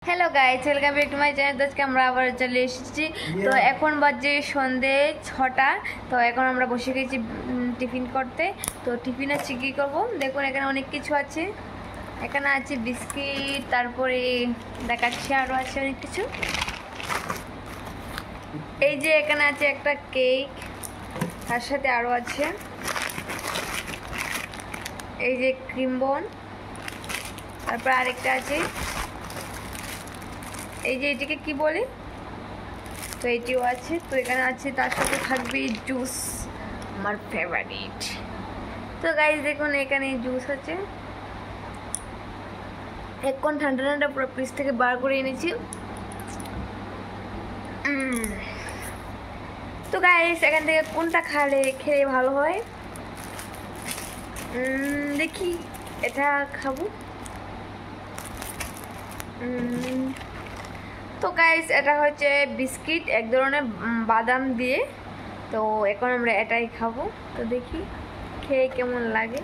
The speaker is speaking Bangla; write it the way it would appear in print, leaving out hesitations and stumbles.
Hello guys, welcome back to my channel. আজকে আমরা আবার চলে এসেছি। তো এখন বাজে সন্ধে 6টা। তো এখন আমরা বসে গেছি টিফিন করতে। তো টিফিন আছে কী করবো দেখুন, এখানে অনেক কিছু আছে। এখানে আছে বিস্কিট, তারপরে দেখাচ্ছি আরও আছে অনেক কিছু। এই যে এখানে আছে একটা কেক, তার সাথে আরও আছে এই যে ক্রিম বন, তারপর আরেকটা আছে এই যে এটিকে কি বলে, তো এটিও আছে। তো এখানে আছে, তার সাথে থাকবে জুস, আমার ফেভারিট। তো গাইস দেখুন, এখানে জুস আছে। এখন ঠান্ডা ঠান্ডা পুরো ফ্রিজ থেকে বার করে এনেছি। তো গাইস এখান থেকে কোনটা খেলে ভালো হয় দেখি, এটা খাবো। তো গাইস এটা হচ্ছে বিস্কিট, এক ধরনের বাদাম দিয়ে। তো এখন আমরা এটাই খাবো। তো দেখি খেয়ে কেমন লাগে।